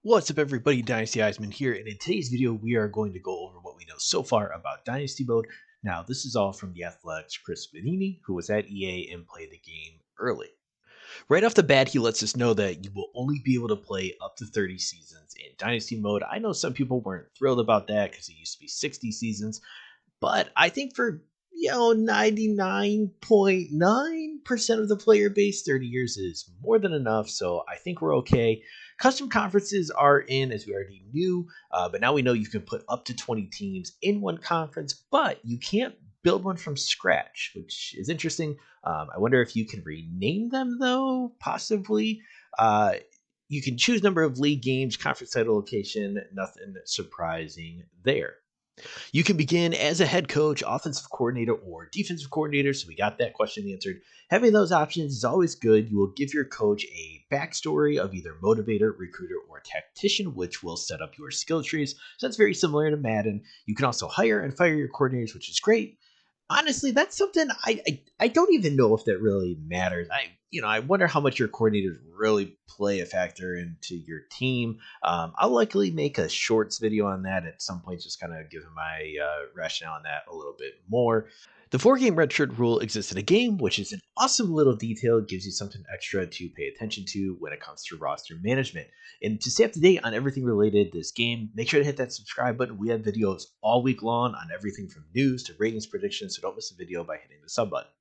What's up everybody, Dynasty Eisman here, and in today's video we are going to go over what we know so far about Dynasty Mode. Now this is all from The Athletic's Chris Vanini, who was at EA and played the game early. Right off the bat, he lets us know that you will only be able to play up to 30 seasons in Dynasty Mode. I know some people weren't thrilled about that because it used to be 60 seasons, but I think for 99.9% of the player base, 30 years is more than enough, so I think we're okay. Custom conferences are in, as we already knew, but now we know you can put up to 20 teams in one conference, but you can't build one from scratch, which is interesting. I wonder if you can rename them, though, possibly. Uh, you can choose number of league games, conference title location, nothing surprising there. You can begin as a head coach, offensive coordinator, or defensive coordinator. So we got that question answered. Having those options is always good. You will give your coach a backstory of either motivator, recruiter, or tactician, which will set up your skill trees. So that's very similar to Madden. You can also hire and fire your coordinators, which is great. Honestly, that's something I don't even know if that really matters. I wonder how much your coordinators really play a factor into your team. I'll likely make a shorts video on that at some point, just kind of giving my rationale on that a little bit more. The 4-game redshirt rule exists in a game, which is an awesome little detail. It gives you something extra to pay attention to when it comes to roster management. And to stay up to date on everything related to this game, make sure to hit that subscribe button. We have videos all week long on everything from news to ratings predictions, so don't miss a video by hitting the sub button.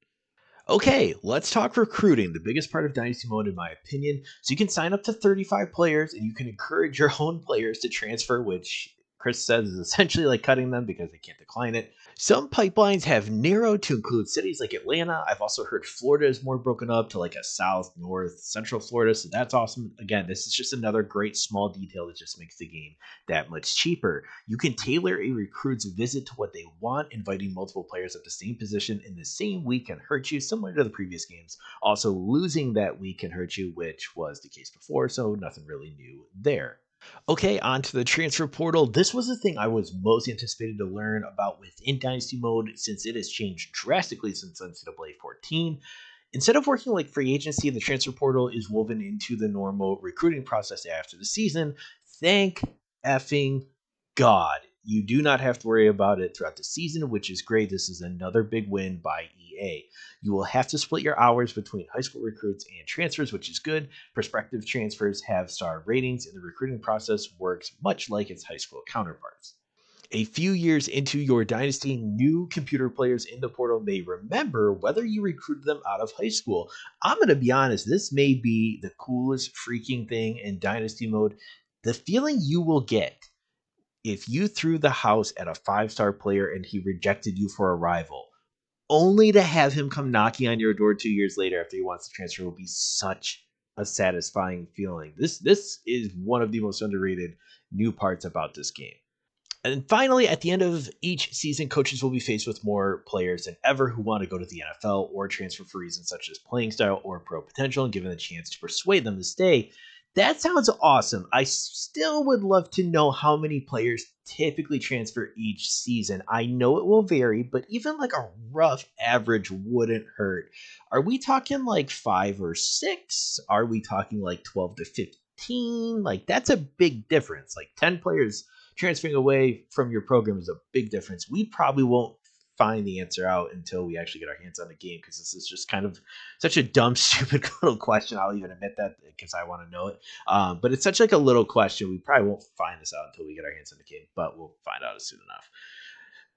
Okay, let's talk recruiting, the biggest part of Dynasty Mode in my opinion. So you can sign up to 35 players and you can encourage your own players to transfer, which Chris says is essentially like cutting them because they can't decline it. Some pipelines have narrowed to include cities like Atlanta. I've also heard Florida is more broken up to like a south, north, central Florida, so that's awesome. Again, this is just another great small detail that just makes the game that much cheaper. You can tailor a recruit's visit to what they want. Inviting multiple players at the same position in the same week can hurt you, similar to the previous games. Also, losing that week can hurt you, which was the case before, so nothing really new there. Okay, on to the transfer portal. This was the thing I was most anticipated to learn about within Dynasty Mode since it has changed drastically since NCAA 14. Instead of working like free agency, the transfer portal is woven into the normal recruiting process after the season. Thank effing God. You do not have to worry about it throughout the season, which is great. This is another big win by EA. You will have to split your hours between high school recruits and transfers, which is good. Prospective transfers have star ratings, and the recruiting process works much like its high school counterparts. A few years into your dynasty, new computer players in the portal may remember whether you recruited them out of high school. I'm going to be honest, this may be the coolest freaking thing in Dynasty Mode. The feeling you will get if you threw the house at a 5-star player and he rejected you for a rival, only to have him come knocking on your door 2 years later after he wants to transfer, will be such a satisfying feeling. This is one of the most underrated new parts about this game. And finally, at the end of each season, coaches will be faced with more players than ever who want to go to the NFL or transfer for reasons such as playing style or pro potential, and given the chance to persuade them to stay. That sounds awesome. I still would love to know how many players typically transfer each season. I know it will vary, but even like a rough average wouldn't hurt. Are we talking like 5 or 6? Are we talking like 12 to 15? Like, that's a big difference. Like 10 players transferring away from your program is a big difference. We probably won't find the answer out until we actually get our hands on the game, because this is just kind of such a dumb, stupid little question. I'll even admit that because I want to know it. But it's such like a little question. We probably won't find this out until we get our hands on the game, but we'll find out soon enough.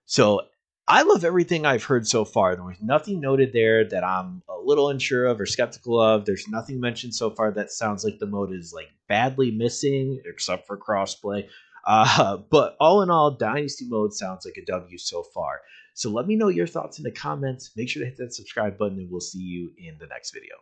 So I love everything I've heard so far. There was nothing noted there that I'm a little unsure of or skeptical of. There's nothing mentioned so far that sounds like the mode is like badly missing, except for crossplay. But all in all, Dynasty Mode sounds like a W so far. So let me know your thoughts in the comments. Make sure to hit that subscribe button, and we'll see you in the next video.